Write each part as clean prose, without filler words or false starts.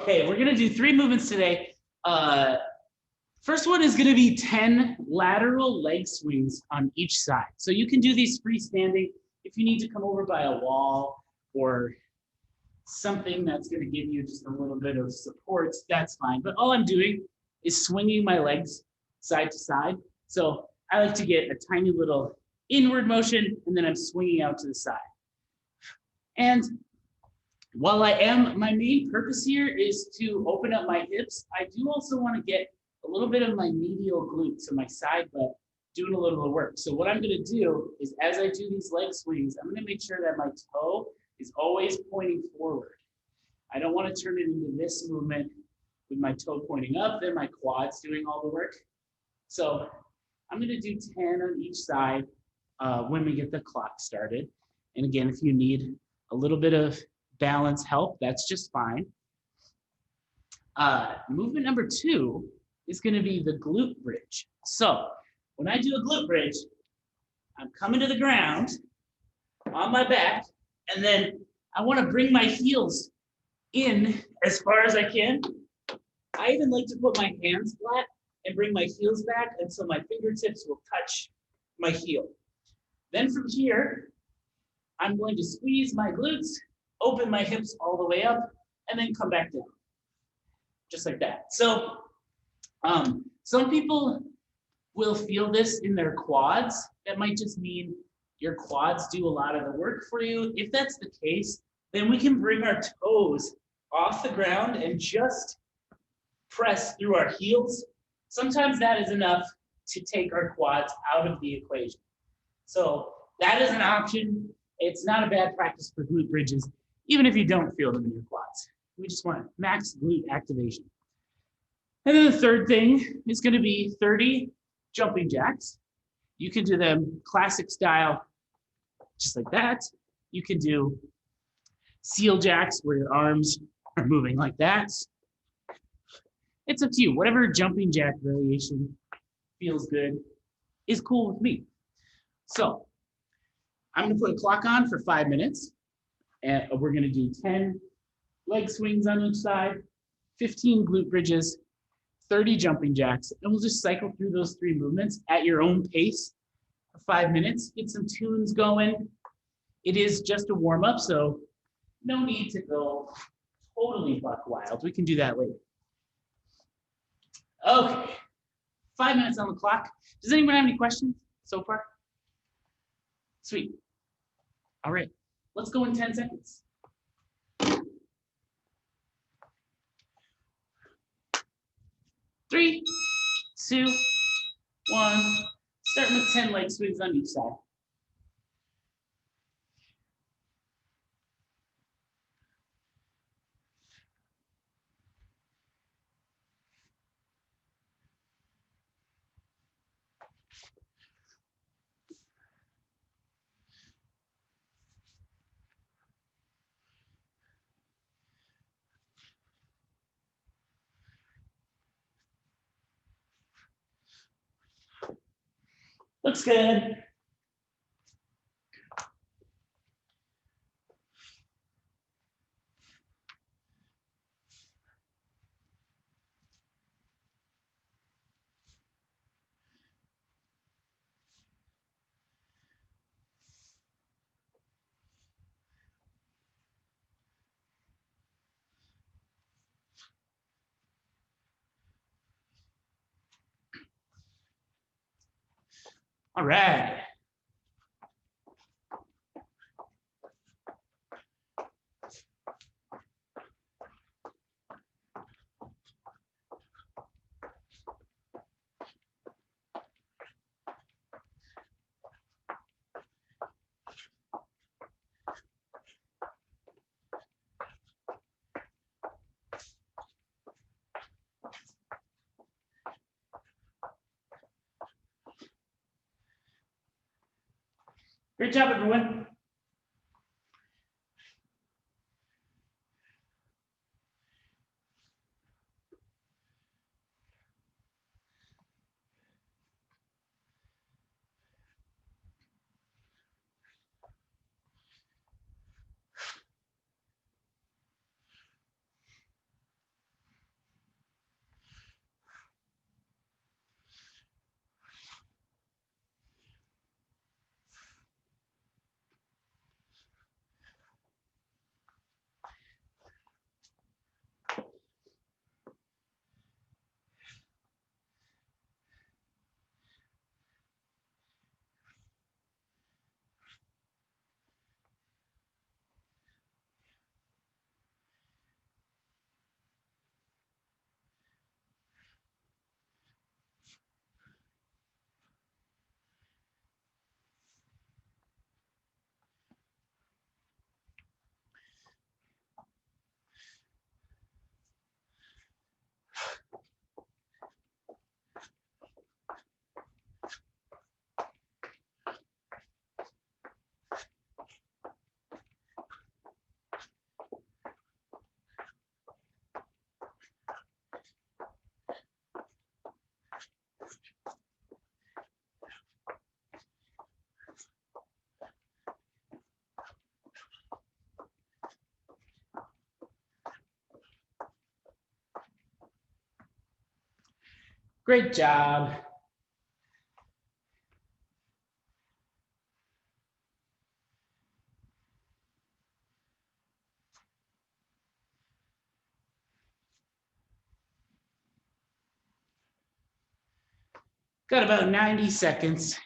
Okay, we're gonna do 3 movements today. First one is gonna be 10 lateral leg swings on each side. So you can do these freestanding. If you need to come over by a wall or something that's gonna give you just a little bit of support, that's fine. But all I'm doing is swinging my legs side to side. So I like to get a tiny little inward motion and then I'm swinging out to the side. And while my main purpose here is to open up my hips, I do also want to get a little bit of my medial glute, so my side butt, doing a little bit of work. So what I'm going to do is as I do these leg swings, I'm going to make sure that my toe is always pointing forward. I don't want to turn it into this movement with my toe pointing up, then my quad's doing all the work. So I'm going to do 10 on each side when we get the clock started. And again, if you need a little bit of balance help, that's just fine. Movement number 2 is going to be the glute bridge. So when I do a glute bridge, I'm coming to the ground on my back, and then I want to bring my heels in as far as I can. I even like to put my hands flat and bring my heels back until my fingertips will touch my heel. Then from here, I'm going to squeeze my glutes, open my hips all the way up, and then come back down, just like that. So some people will feel this in their quads. That might just mean your quads do a lot of the work for you. If that's the case, then we can bring our toes off the ground and just press through our heels. Sometimes that is enough to take our quads out of the equation. So that is an option. It's not a bad practice for glute bridges, even if you don't feel them in your quads. We just want max glute activation. And then the third thing is going to be 30 jumping jacks. You can do them classic style, just like that. You can do seal jacks where your arms are moving like that. It's up to you. Whatever jumping jack variation feels good is cool with me. So I'm going to put a clock on for 5 minutes. And we're going to do 10 leg swings on each side, 15 glute bridges, 30 jumping jacks, and we'll just cycle through those 3 movements at your own pace for 5 minutes. Get some tunes going. It is just a warm up, so no need to go totally buck wild. We can do that later. Okay, 5 minutes on the clock. Does anyone have any questions so far? Sweet. All right, let's go in 10 seconds. 3, 2, 1. Starting with 10 leg swings on each side. Looks good. All right. Great job, everyone. Great job. Got about 90 seconds.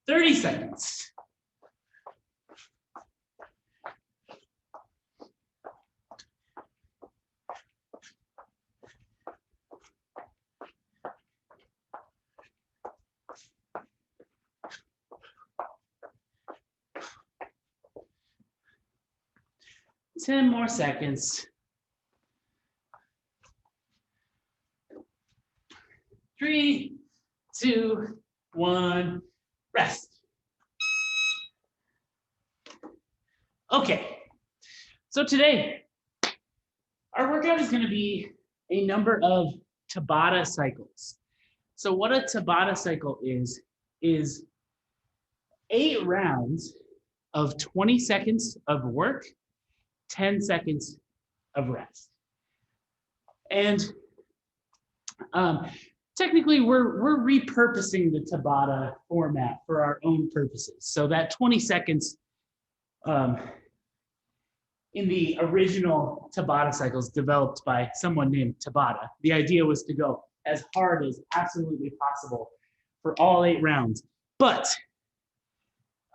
Thirty seconds. Ten more seconds. 3, 2, 1, rest. Okay, so today, our workout is going to be a number of Tabata cycles. So what a Tabata cycle is 8 rounds of 20 seconds of work, 10 seconds of rest. And technically, we're repurposing the Tabata format for our own purposes. So that 20 seconds in the original Tabata cycles developed by someone named Tabata, the idea was to go as hard as absolutely possible for all 8 rounds. But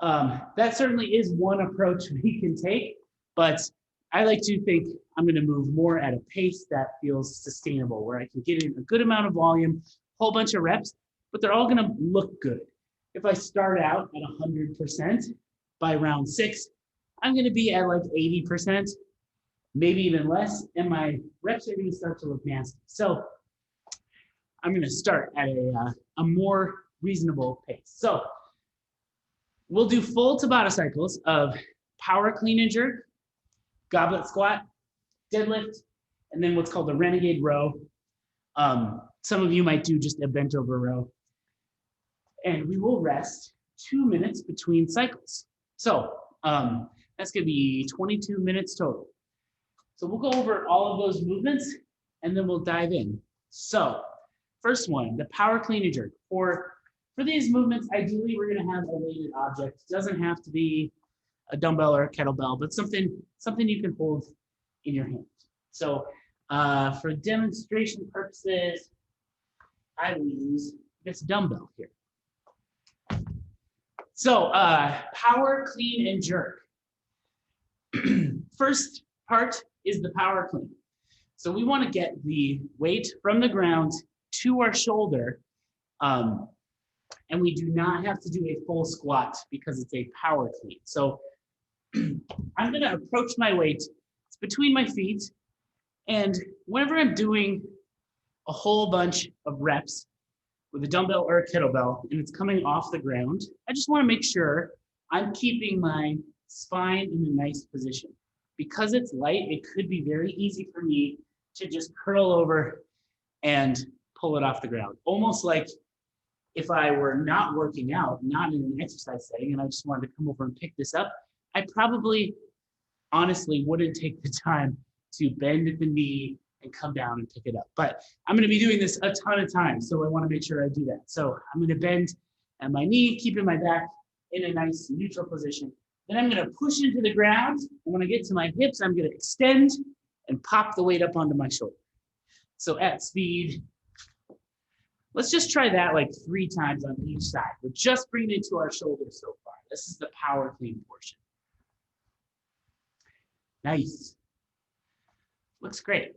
that certainly is one approach we can take, but I like to think I'm going to move more at a pace that feels sustainable, where I can get in a good amount of volume, whole bunch of reps, but they're all going to look good. If I start out at 100%, by round 6, I'm going to be at like 80%, maybe even less, and my reps are going to start to look nasty. So I'm going to start at a more reasonable pace. So we'll do full Tabata cycles of power clean and jerk, goblet squat, deadlift, and then what's called the Renegade Row. Some of you might do just a bent over row. And we will rest 2 minutes between cycles. So that's going to be 22 minutes total. So we'll go over all of those movements and then we'll dive in. So first one, the power clean and jerk. For these movements, ideally we're going to have a weighted object. It doesn't have to be a dumbbell or a kettlebell, but something you can hold in your hand. So for demonstration purposes, I will use this dumbbell here. So power clean and jerk. First part is the power clean. So we want to get the weight from the ground to our shoulder, and we do not have to do a full squat because it's a power clean. So I'm going to approach my weight. It's between my feet, and whenever I'm doing a whole bunch of reps with a dumbbell or a kettlebell and it's coming off the ground, I just want to make sure I'm keeping my spine in a nice position. Because it's light, it could be very easy for me to just curl over and pull it off the ground. Almost like if I were not working out, not in an exercise setting, and I just wanted to come over and pick this up, I probably honestly wouldn't take the time to bend at the knee and come down and pick it up. But I'm going to be doing this a ton of times, so I want to make sure I do that. So I'm going to bend at my knee, keeping my back in a nice neutral position. Then I'm going to push into the ground. And when I get to my hips, I'm going to extend and pop the weight up onto my shoulder. So at speed Let's just try that like 3 times on each side. We're just bringing it to our shoulders so far. This is the power clean portion. Nice. Looks great.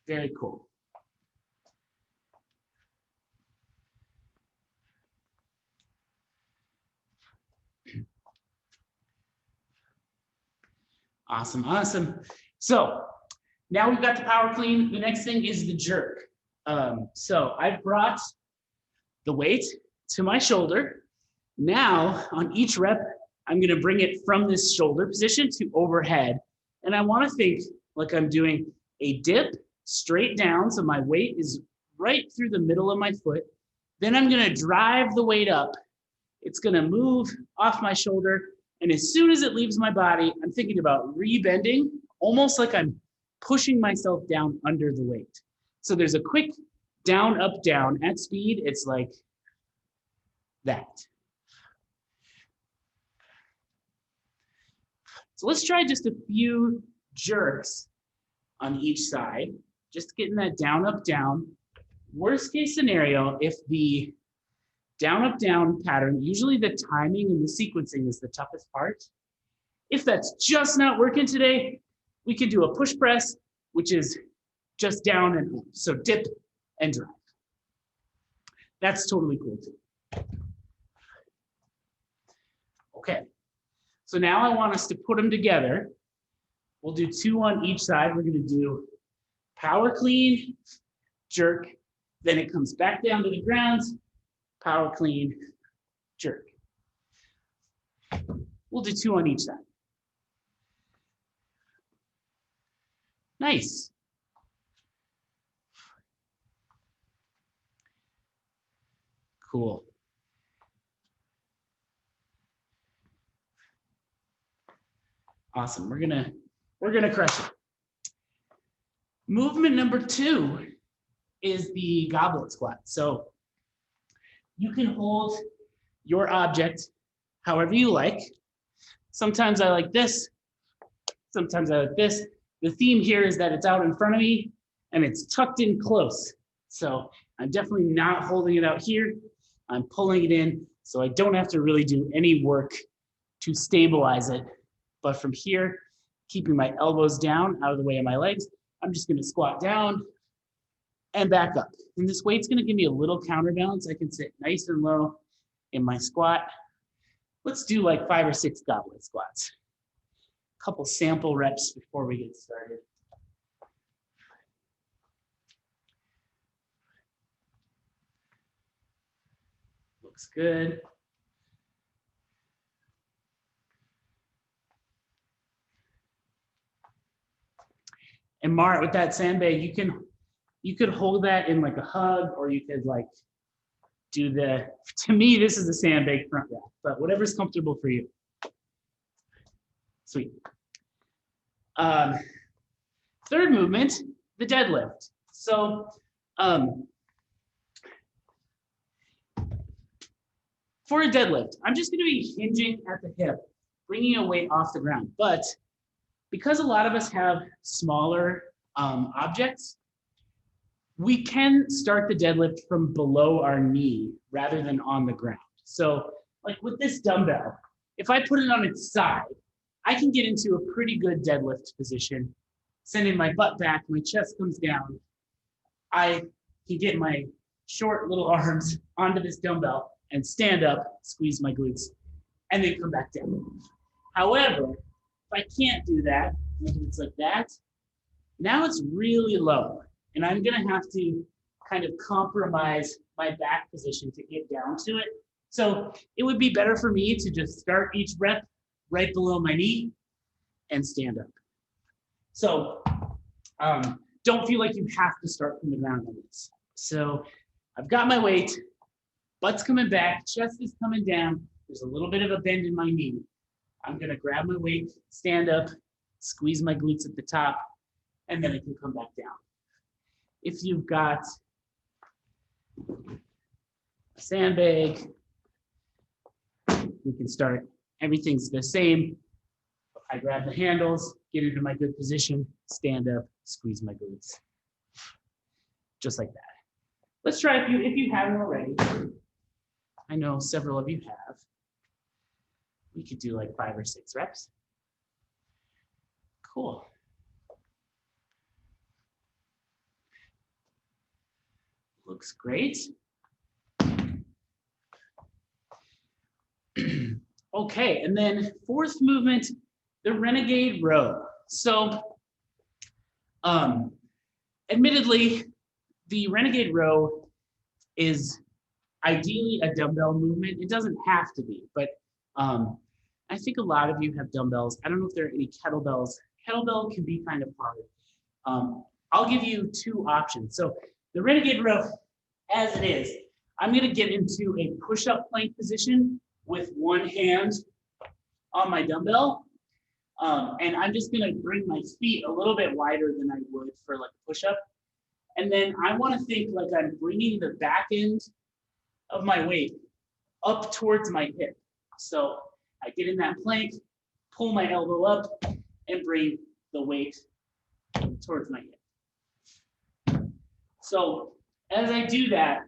Very cool. Awesome, awesome. So now we've got the power clean. The next thing is the jerk. So I brought the weight to my shoulder. Now on each rep, I'm gonna bring it from this shoulder position to overhead. And I wanna think like I'm doing a dip straight down. So my weight is right through the middle of my foot. Then I'm gonna drive the weight up. It's gonna move off my shoulder. And as soon as it leaves my body, I'm thinking about rebending, almost like I'm pushing myself down under the weight. So there's a quick down, up, down. At speed, it's like that. So let's try just a few jerks on each side, just getting that down, up, down. Worst case scenario, if the down, up, down pattern, usually the timing and the sequencing is the toughest part. If that's just not working today, we can do a push press, which is just down and up. So dip and drive. That's totally cool too. Okay, so now I want us to put them together. We'll do 2 on each side. We're gonna do power clean, jerk, then it comes back down to the ground, power clean, jerk. We'll do 2 on each side. Nice. Cool. Awesome. We're gonna crush it. Movement number 2 is the goblet squat. So you can hold your object however you like. Sometimes I like this. Sometimes I like this. The theme here is that it's out in front of me and it's tucked in close. So I'm definitely not holding it out here. I'm pulling it in so I don't have to really do any work to stabilize it. But from here, keeping my elbows down out of the way of my legs, I'm just gonna squat down and back up. And this weight's gonna give me a little counterbalance. I can sit nice and low in my squat. Let's do like 5 or 6 goblet squats. A couple sample reps before we get started. Looks good. And Mart, with that sandbag, you could hold that in like a hug, or you could like do the, to me, this is a sandbag front rack, but whatever's comfortable for you. Sweet. Third movement, the deadlift. So for a deadlift, I'm just gonna be hinging at the hip, bringing a weight off the ground. But because a lot of us have smaller objects, we can start the deadlift from below our knee rather than on the ground. So like with this dumbbell, if I put it on its side, I can get into a pretty good deadlift position, sending my butt back, my chest comes down. I can get my short little arms onto this dumbbell and stand up, squeeze my glutes, and then come back down. However, if I can't do that, if it's like that, now it's really low. And I'm gonna have to kind of compromise my back position to get down to it. So it would be better for me to just start each rep right below my knee and stand up. So don't feel like you have to start from the ground on this. So I've got my weight, butt's coming back, chest is coming down. There's a little bit of a bend in my knee. I'm gonna grab my weight, stand up, squeeze my glutes at the top, and then I can come back down. If you've got a sandbag, we can start, everything's the same. I grab the handles, get into my good position, stand up, squeeze my glutes. Just like that. Let's try if you haven't already. I know several of you have. We could do like 5 or 6 reps. Cool. Looks great. Okay, and then 4th movement, the Renegade Row. So, admittedly, the Renegade Row is ideally a dumbbell movement. It doesn't have to be, but I think a lot of you have dumbbells. I don't know if there are any kettlebells. Kettlebell can be kind of hard. I'll give you 2 options. So the Renegade Row, as it is, I'm gonna get into a push-up plank position with one hand on my dumbbell. And I'm just gonna bring my feet a little bit wider than I would for like a push-up. And then I wanna think like I'm bringing the back end of my weight up towards my hip. So I get in that plank, pull my elbow up, and bring the weight towards my hip. So as I do that,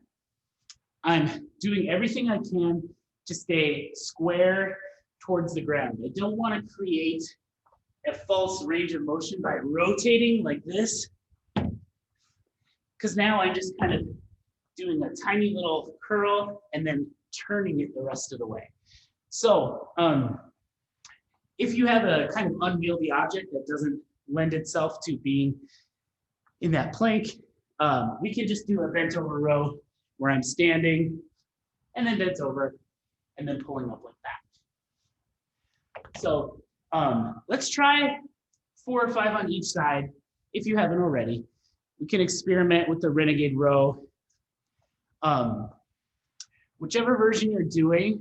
I'm doing everything I can to stay square towards the ground. I don't want to create a false range of motion by rotating like this, because now I'm just kind of doing a tiny little curl and then turning it the rest of the way. So if you have a kind of unwieldy object that doesn't lend itself to being in that plank, we can just do a bent over row where I'm standing and then bent over and then pulling up like that. So let's try 4 or 5 on each side if you haven't already. We can experiment with the Renegade Row. Whichever version you're doing,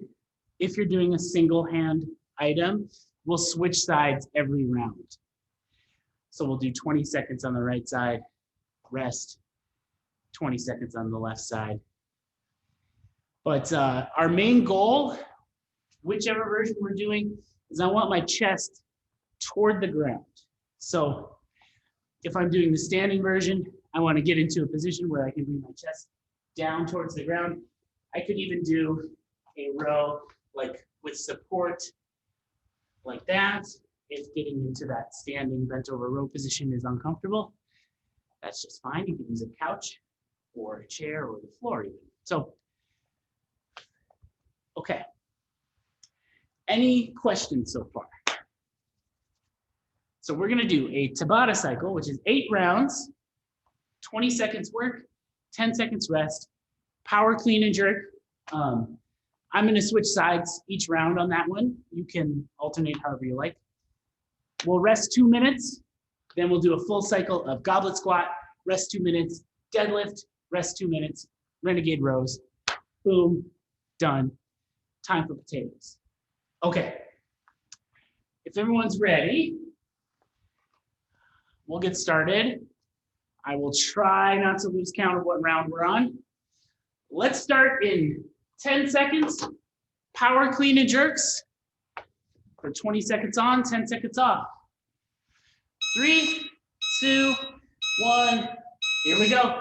if you're doing a single hand item, we'll switch sides every round. So we'll do 20 seconds on the right side, rest, 20 seconds on the left side. But our main goal, whichever version we're doing, is I want my chest toward the ground. So if I'm doing the standing version, I want to get into a position where I can bring my chest down towards the ground. I could even do a row like with support like that. If getting into that standing bent over row position is uncomfortable, that's just fine. You can use a couch or a chair or the floor even. So, okay. Any questions so far? So we're gonna do a Tabata cycle, which is 8 rounds, 20 seconds work, 10 seconds rest, power clean and jerk. I'm gonna switch sides each round on that one. You can alternate however you like. We'll rest 2 minutes, then we'll do a full cycle of Goblet Squat, rest 2 minutes, deadlift, rest 2 minutes, Renegade Rose, boom, done. Time for potatoes. Okay, if everyone's ready, we'll get started. I will try not to lose count of what round we're on. Let's start in 10 seconds, power clean and jerks for 20 seconds on, 10 seconds off. 3, 2, 1, here we go.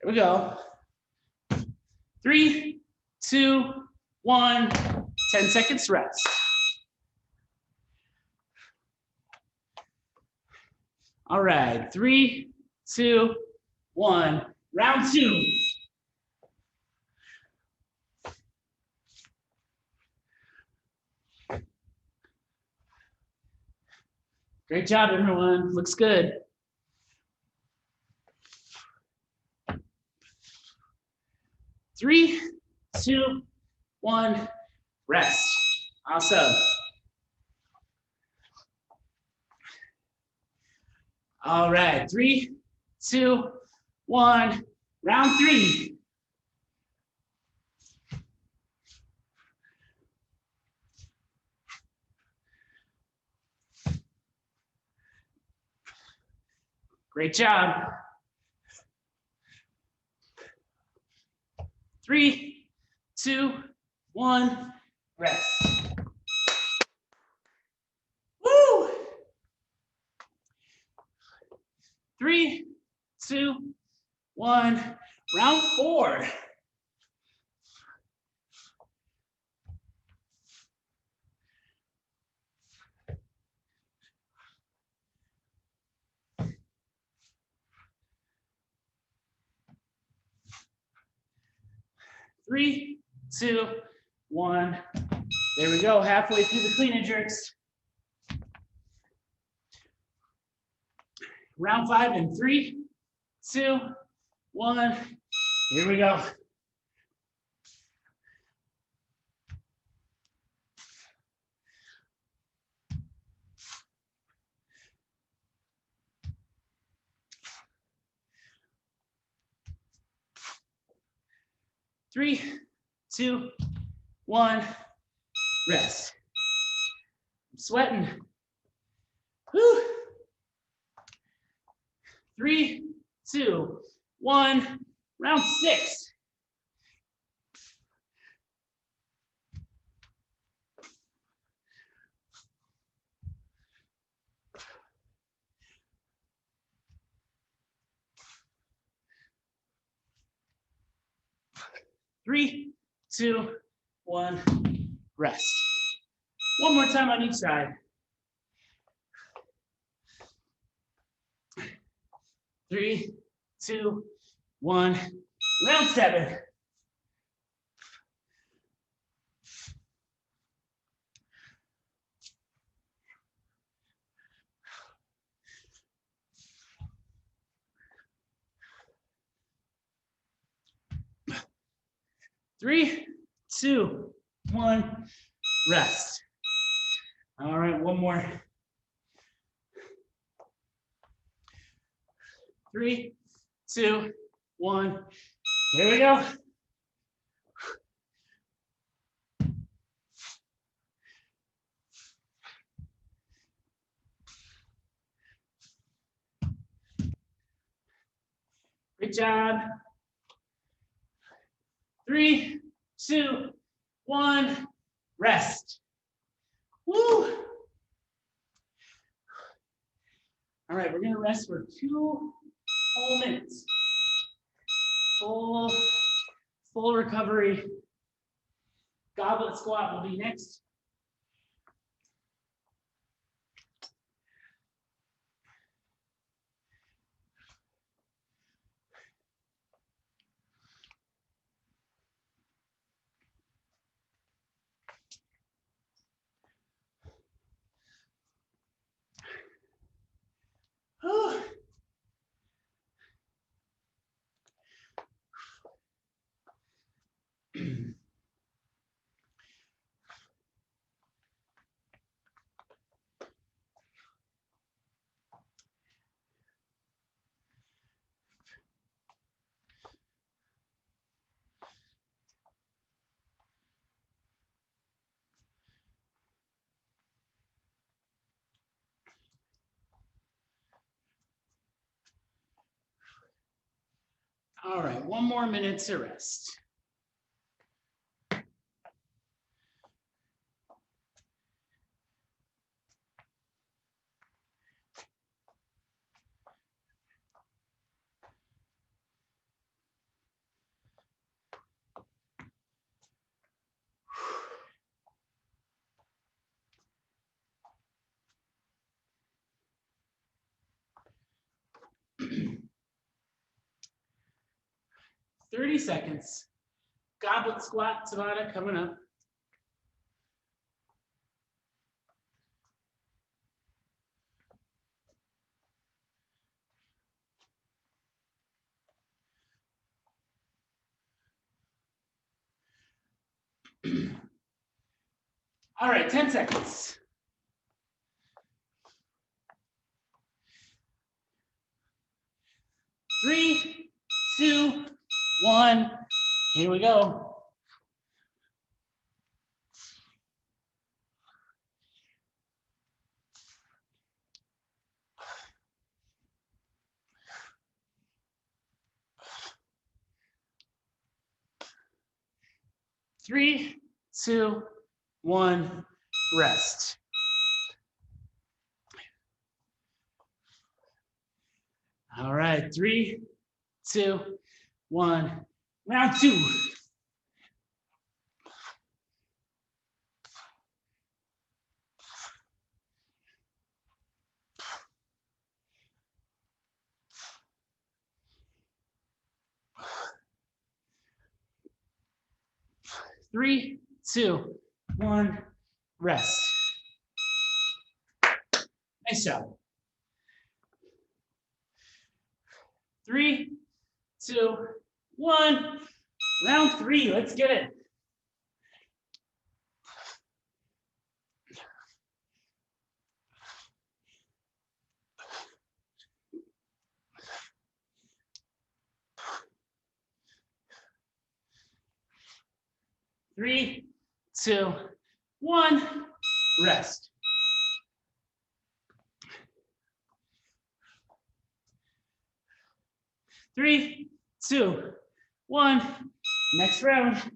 Here we go. 3, 2, 1, 10 seconds rest. All right, 3, 2, 1, round 2. Great job, everyone. Looks good. Three, 2, 1, rest. Awesome. All right, 3, 2, 1, round 3. Great job. 3, 2, 1, rest. Woo! 3, 2, 1, round 4. Three, 2, 1. There we go, halfway through the clean and jerks. Round 5 in 3, 2, 1. Here we go. Three, 2, 1, rest. I'm sweating. Whew. 3, 2, 1, round 6. Three, 2, 1, rest. One more time on each side. 3, 2, 1, round 7. Three, 2, 1, rest. All right, one more. 3, 2, 1. Here we go. Great job. 3, 2, 1, rest. Woo! All right, we're gonna rest for 2 whole minutes. Full recovery. Goblet squat will be next. Oh. All right, 1 more minute to rest. Thirty seconds. Goblet squat, Tabata coming up. All right, 10 seconds. 3, 2, 1. Here we go. 3, 2, 1, rest. All right, 3, 2, 1, round 2. Three, 2, 1, rest. Nice job. 3, 2, 1. Round 3. Let's get it. Three, 2, 1. Rest. Three, 2, 1. Next round.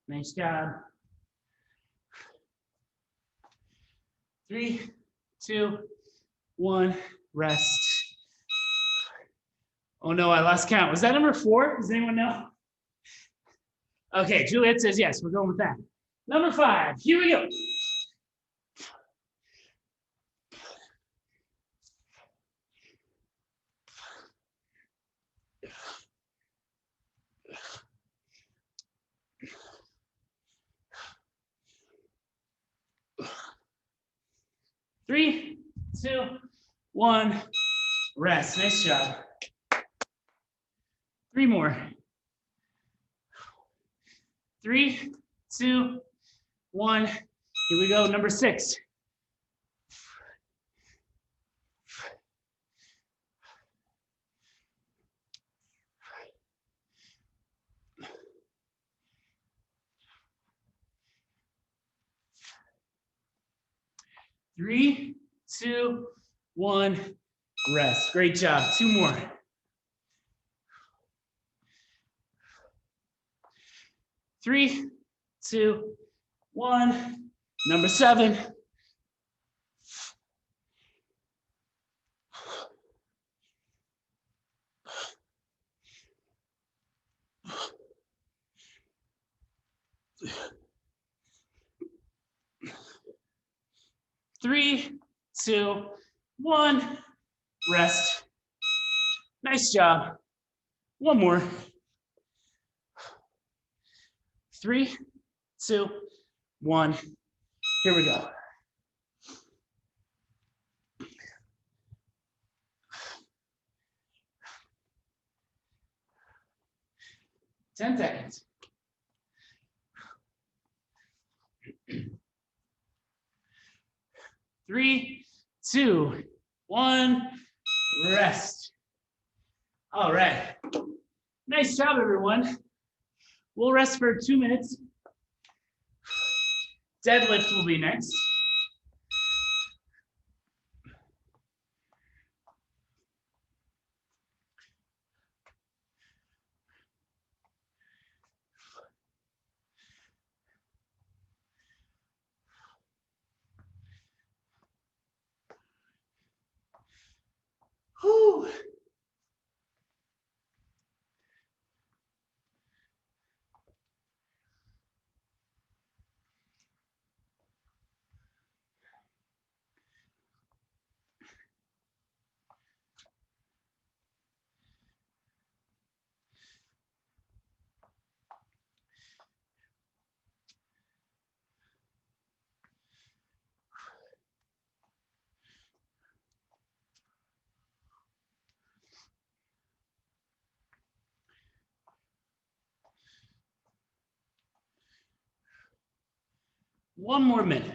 Nice job. 3, 2, 1. Rest. Oh no, I lost count. Was that number 4? Does anyone know? Okay, Juliet says yes. We're going with that. Number 5. Here we go. Three, 2, 1. Rest. Nice job. 3 more. 3, 2, 1. Here we go. Number 6. Three, 2, 1. Rest. Great job. 2 more. 3, 2, 1. Number 7. 3, 2, 1. Rest. Nice job. 1 more. 3, 2, 1. Here we go. Ten seconds. 3, 2, 1. Rest. All right. Nice job, everyone. We'll rest for 2 minutes. Deadlift will be next. Whew. One more minute.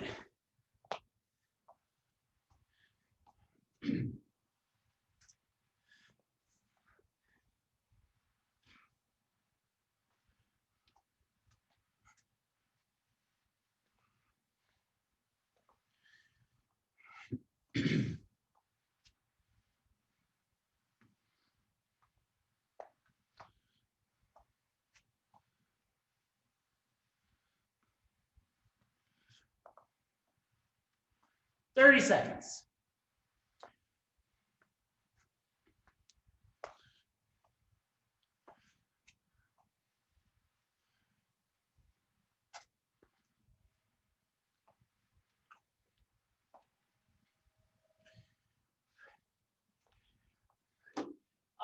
30 seconds.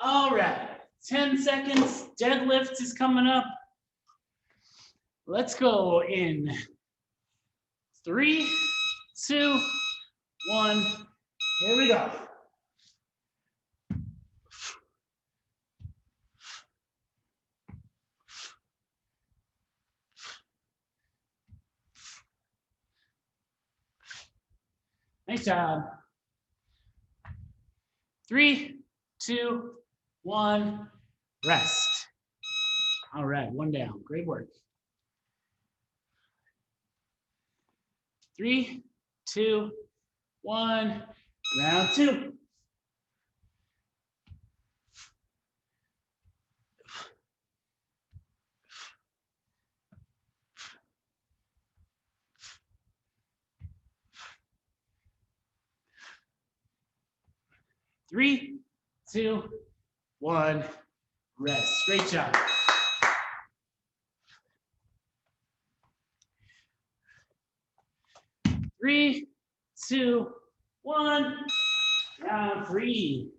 All right, 10 seconds. Deadlift is coming up. Let's go in 3, 2, 1. Here we go. Nice job. 3, 2, 1. Rest. All right, one down. Great work. 3, 2, 1. Round 2. 3, 2, 1. Rest. Great job. Three, 2, 1. Round 3.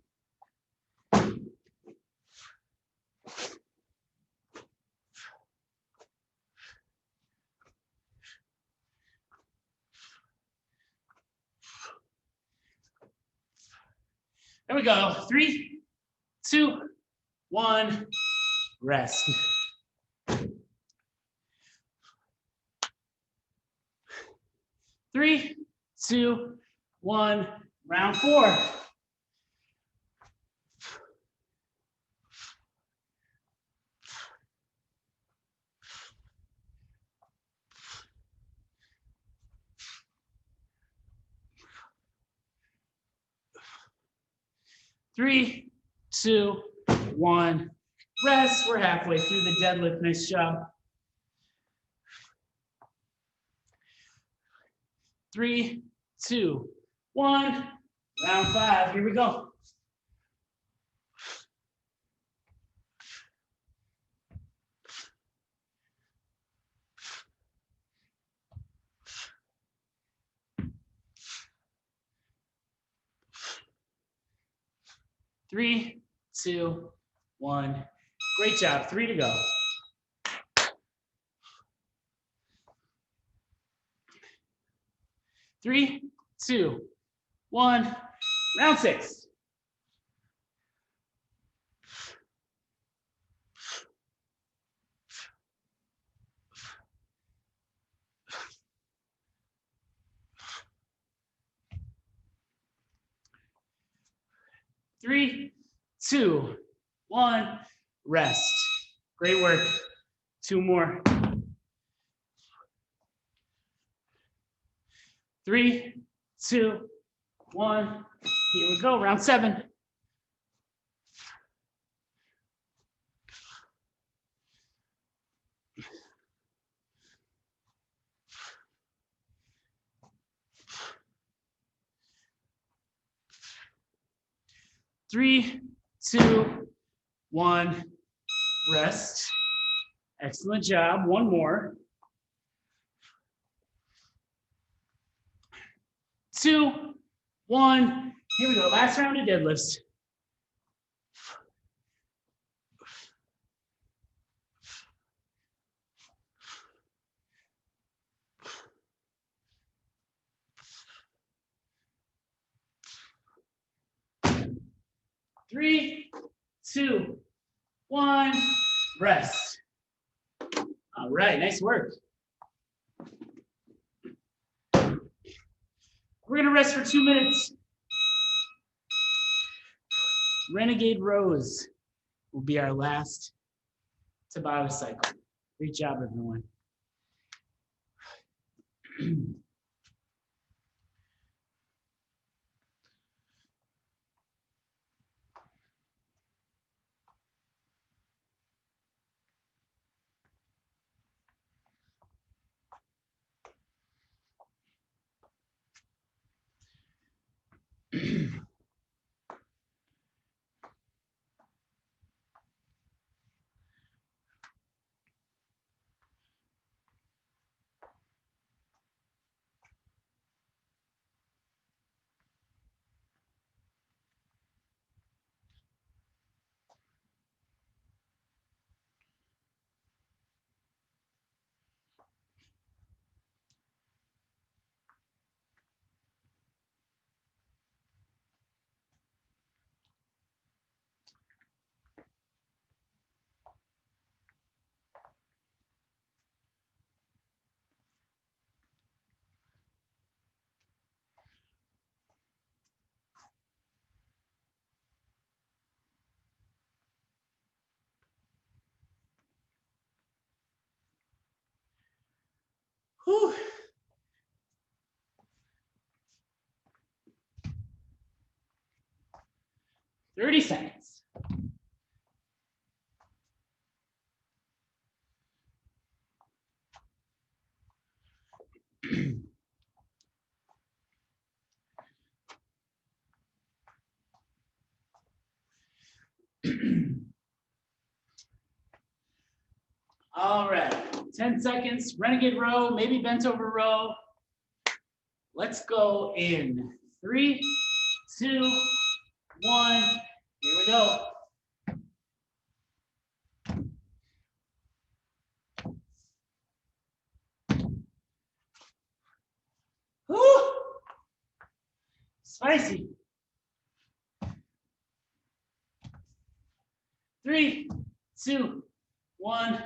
There we go. 3, 2, 1. Rest. 3, 2, 1. Round 4. 3, 2, 1. Rest. We're halfway through the deadlift. Nice job. 3, 2, 1. Round 5. Here we go. 3, 2, 1. Great job. 3 to go. 3, 2, 1. Round 6. 3, 2, 1. Rest. Great work. 2 more. 3, 2, 1. Here we go. Round 7. 3, 2, 1. Rest. Excellent job. 1 more. 2, 1. Here we go. Last round of deadlifts. 3, 2, 1. Rest. All right. Nice work. We're going to rest for 2 minutes. Renegade Rose will be our last Tabata cycle. Great job, everyone. Whew. 30 seconds. All right, 10 seconds, Renegade Row, maybe bent over row. Let's go in 3, 2, 1. Here we go. Woo! Spicy. 3, 2, 1.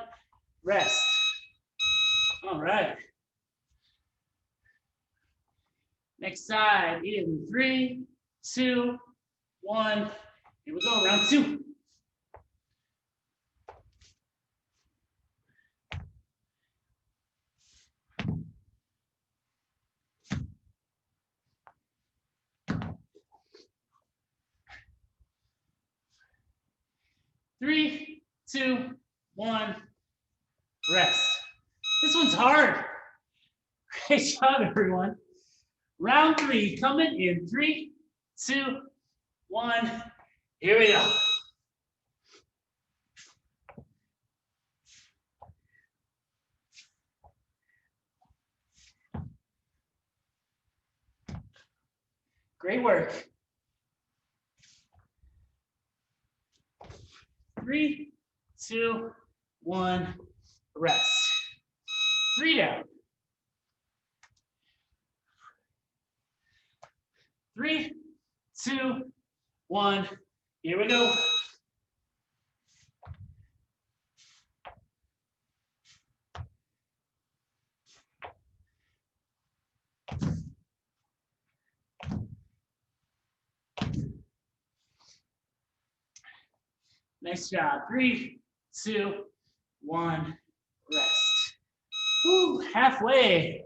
Rest. All right. Next side in 3, 2, 1. Here we go, round 2. Three, 2, 1. Rest. This one's hard. Great job, everyone. Round 3 coming in 3, 2, 1. Here we go. Great work. 3, 2, 1. Rest. 3 down. 3, 2, 1. Here we go. Nice job. 3, 2, 1. Rest. Whew, halfway.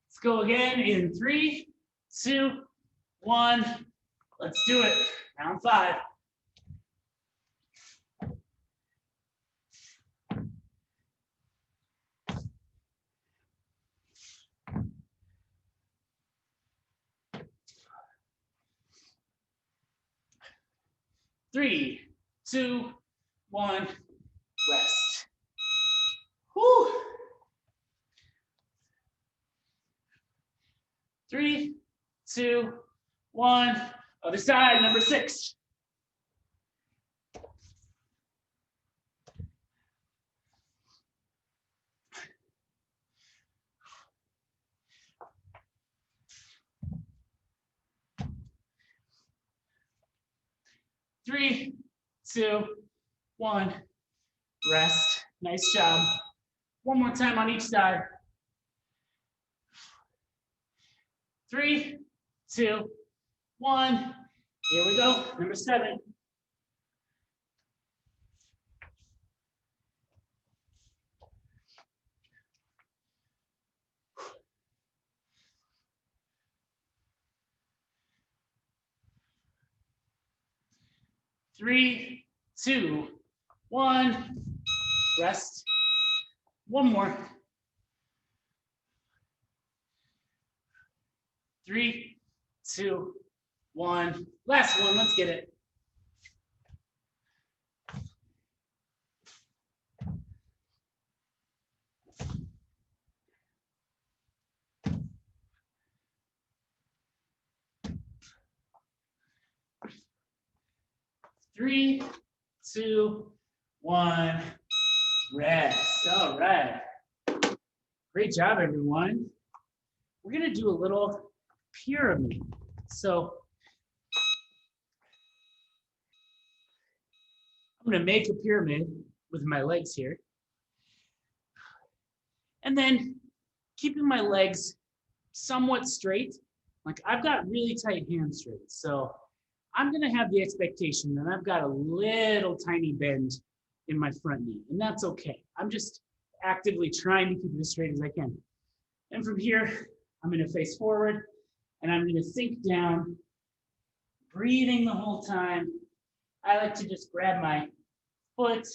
Let's go again in 3, 2, 1. Let's do it. Round 5. Three, 2, 1. Rest. Whew. 3, 2, 1. Other side, number 6. Three, 2, 1. Rest. Nice job. One more time on each side. 3, 2, 1. Here we go. Number 7. Three, 2, 1. Rest. One more. 3, 2, 1. Last one. Let's get it. Three, 2, 1. Rest. All right. Great job, everyone. We're going to do a little pyramid. So I'm going to make a pyramid with my legs here. And then keeping my legs somewhat straight. Like I've got really tight hamstrings. So I'm going to have the expectation that I've got a little tiny bend in my front knee. And that's okay. I'm just actively trying to keep it as straight as I can. And from here, I'm going to face forward and I'm going to sink down, breathing the whole time. I like to just grab my foot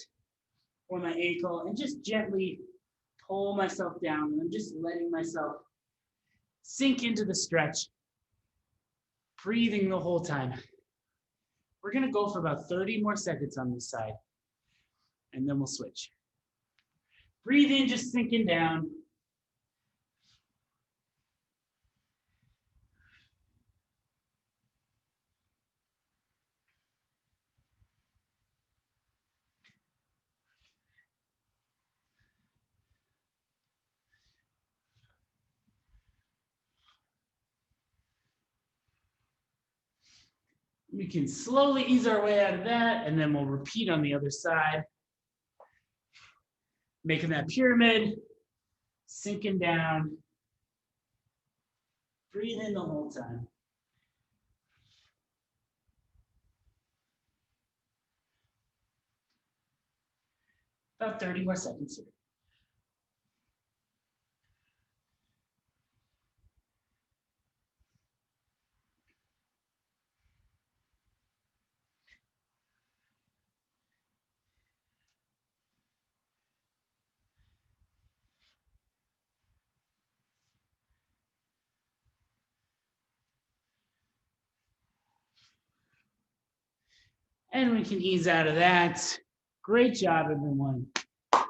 or my ankle and just gently pull myself down. And I'm just letting myself sink into the stretch, breathing the whole time. We're going to go for about 30 more seconds on this side, and then we'll switch. Breathe in, just sinking down. We can slowly ease our way out of that, and then we'll repeat on the other side. Making that pyramid, sinking down. Breathe in the whole time. About 30 more seconds here. And we can ease out of that. Great job, everyone.